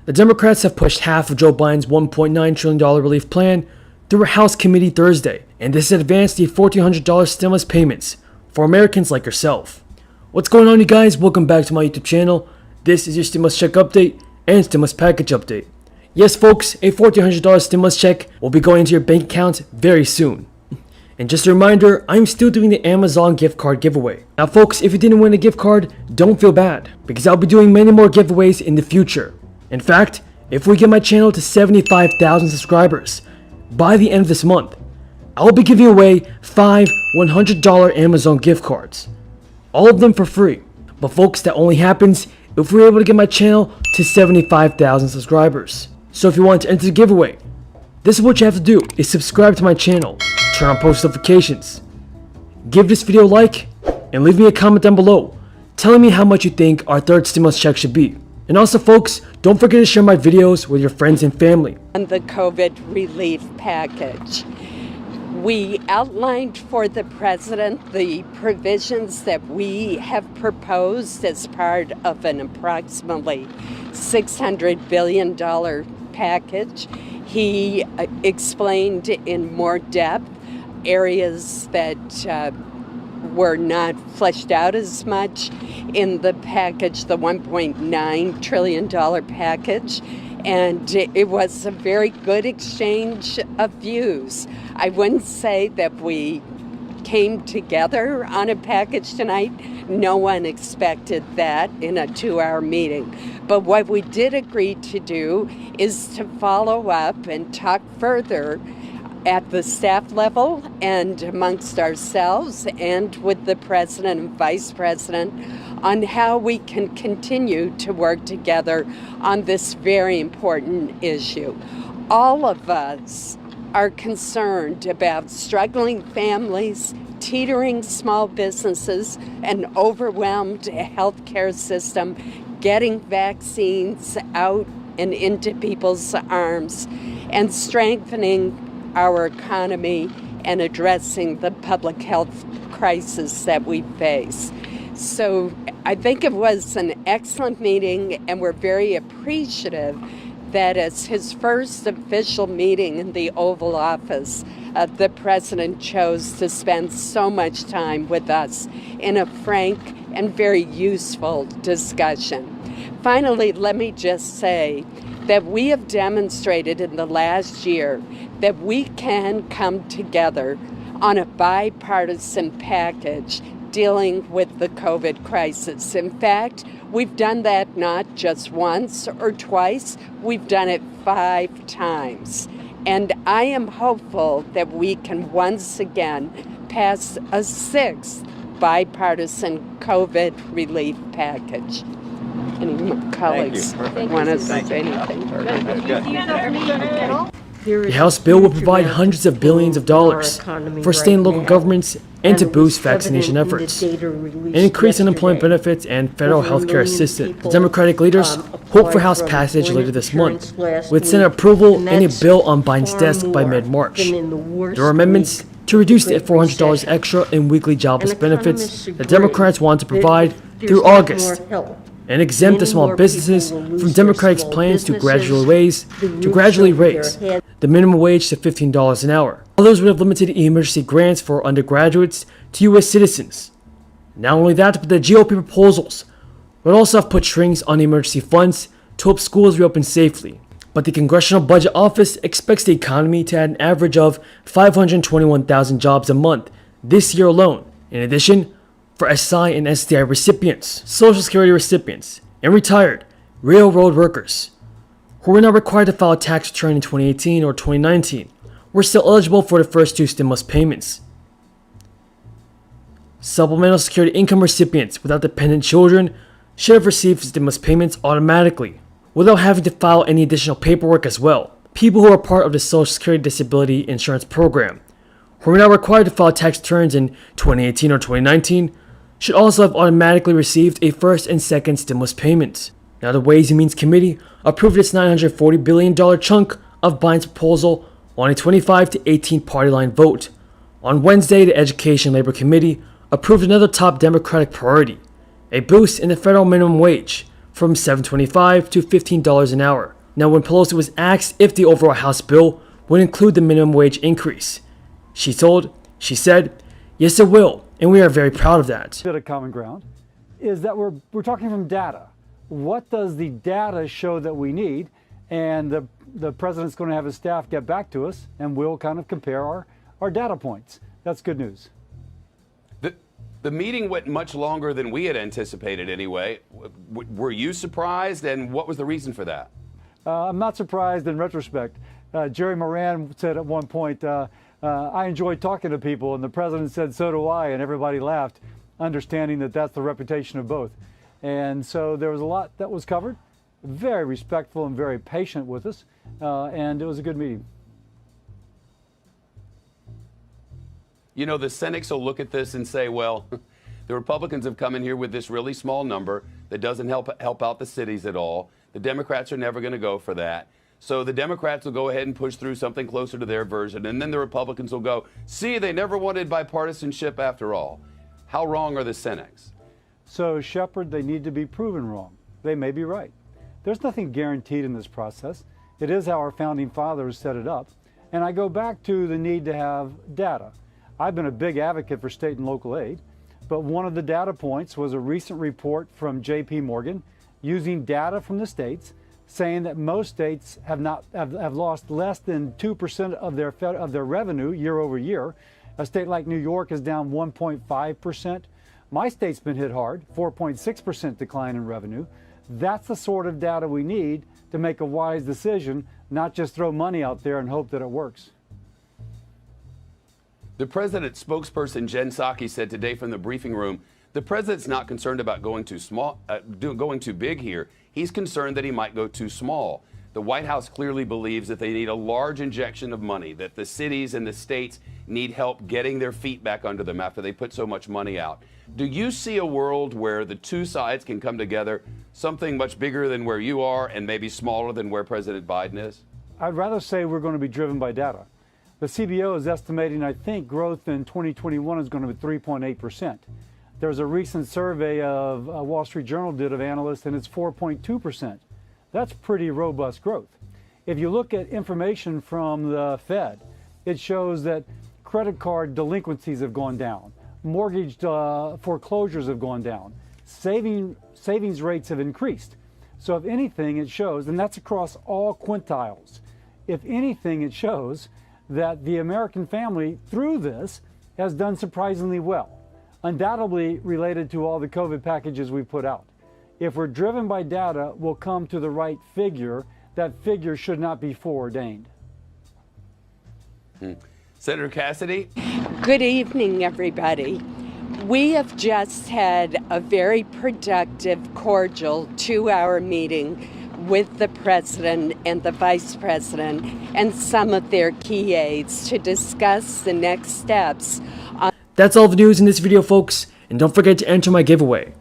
The Democrats have pushed half of Joe Biden's $1.9 trillion relief plan through a House committee Thursday, and this has advanced the $1,400 stimulus payments for Americans like yourself. What's going on, you guys? Welcome back to my YouTube channel. This is your stimulus check update and stimulus package update. Yes, folks, a $1,400 stimulus check will be going into your bank account very soon. And just a reminder, I'm still doing the Amazon gift card giveaway. Now folks, if you didn't win a gift card, don't feel bad, because I'll be doing many more giveaways in the future. In fact, if we get my channel to 75,000 subscribers by the end of this month, I will be giving away 5 $100 Amazon gift cards. All of them for free. But folks, that only happens if we're able to get my channel to 75,000 subscribers. So if you want to enter the giveaway, this is what you have to do, is subscribe to my channel, turn on post notifications, give this video a like, and leave me a comment down below telling me how much you think our third stimulus check should be. And also folks, don't forget to share my videos with your friends and family. On the COVID relief package, we outlined for the President the provisions that we have proposed as part of an approximately $600 billion package. He explained in more depth areas that were not fleshed out as much in the package, the $1.9 trillion package, and it was a very good exchange of views. I wouldn't say that we came together on a package tonight. No one expected that in a 2-hour meeting. But what we did agree to do is to follow up and talk further at the staff level and amongst ourselves and with the President and Vice President on how we can continue to work together on this very important issue. All of us are concerned about struggling families, teetering small businesses, an overwhelmed healthcare system, getting vaccines out and into people's arms, and strengthening our economy and addressing the public health crisis that we face. So I think it was an excellent meeting, and we're very appreciative that as his first official meeting in the Oval Office, the President chose to spend so much time with us in a frank and very useful discussion. Finally, let me just say that we have demonstrated in the last year that we can come together on a bipartisan package dealing with the COVID crisis. In fact, we've done that not just once or twice, we've done it 5 times. And I am hopeful that we can once again pass a 6th bipartisan COVID relief package. Any colleagues want to say anything? The House bill will provide hundreds of billions of dollars for state and local governments and to boost vaccination efforts, and increase unemployment benefits and federal health care assistance. The Democratic leaders hope for House passage later this month, with Senate approval and a bill on Biden's desk by mid-March. There are amendments to reduce the $400 extra in weekly jobless benefits that Democrats want to provide through August, and exempt the small businesses from Democrats' plans to gradually raise the minimum wage to $15 an hour. Others would have limited emergency grants for undergraduates to U.S. citizens. Not only that, but the GOP proposals would also have put strings on emergency funds to help schools reopen safely. But the Congressional Budget Office expects the economy to add an average of 521,000 jobs a month this year alone. In addition, for SSI and SSDI recipients, Social Security recipients, and retired railroad workers who were not required to file a tax return in 2018 or 2019 were still eligible for the first 2 stimulus payments. Supplemental Security income recipients without dependent children should have received stimulus payments automatically without having to file any additional paperwork as well. People who are part of the Social Security Disability Insurance Program who were not required to file tax returns in 2018 or 2019 should also have automatically received a first and second stimulus payment. Now, the Ways and Means Committee approved its $940 billion chunk of Biden's proposal on a 25 to 18 party line vote. On Wednesday, the Education and Labor Committee approved another top Democratic priority, a boost in the federal minimum wage from $7.25 to $15 an hour. Now, when Pelosi was asked if the overall House bill would include the minimum wage increase, she said, yes, it will, and we are very proud of that. Bit of common ground is that we're talking from data. What does the data show that we need? And the president's going to have his staff get back to us, and we'll kind of compare our data points. That's good news. The meeting went much longer than we had anticipated anyway. Were you surprised, and what was the reason for that? I'm not surprised in retrospect. Jerry Moran said at one point, I enjoy talking to people, and the president said, so do I, and everybody laughed, understanding that that's the reputation of both. And so there was a lot that was covered, very respectful and very patient with us, and it was a good meeting. You know, the cynics will look at this and say, well, the Republicans have come in here with this really small number that doesn't help out the cities at all. The Democrats are never going to go for that. So the Democrats will go ahead and push through something closer to their version, and then the Republicans will go, see, they never wanted bipartisanship after all. How wrong are the cynics? So, Shepard, they need to be proven wrong. They may be right. There's nothing guaranteed in this process. It is how our founding fathers set it up. And I go back to the need to have data. I've been a big advocate for state and local aid, but one of the data points was a recent report from J.P. Morgan using data from the states saying that most states have lost less than 2% of their revenue year over year. A state like New York is down 1.5%. My state's been hit hard, 4.6% decline in revenue. That's the sort of data we need to make a wise decision, not just throw money out there and hope that it works. The president's spokesperson, Jen Psaki, said today from the briefing room, the president's not concerned about going too big here. He's concerned that he might go too small. The White House clearly believes that they need a large injection of money, that the cities and the states need help getting their feet back under them after they put so much money out. Do you see a world where the two sides can come together, something much bigger than where you are and maybe smaller than where President Biden is? I'd rather say we're going to be driven by data. The CBO is estimating, I think, growth in 2021 is going to be 3.8%. There's a recent survey of Wall Street Journal did of analysts, and it's 4.2%. That's pretty robust growth. If you look at information from the Fed, it shows that credit card delinquencies have gone down, mortgage foreclosures have gone down, savings rates have increased. So if anything, it shows, and that's across all quintiles, if anything, it shows that the American family, through this, has done surprisingly well, undoubtedly related to all the COVID packages we've put out. If we're driven by data, we'll come to the right figure. That figure should not be foreordained. Senator Cassidy? Good evening, everybody. We have just had a very productive, cordial 2-hour meeting with the president and the vice president and some of their key aides to discuss the next steps. That's all the news in this video, folks, and don't forget to enter my giveaway.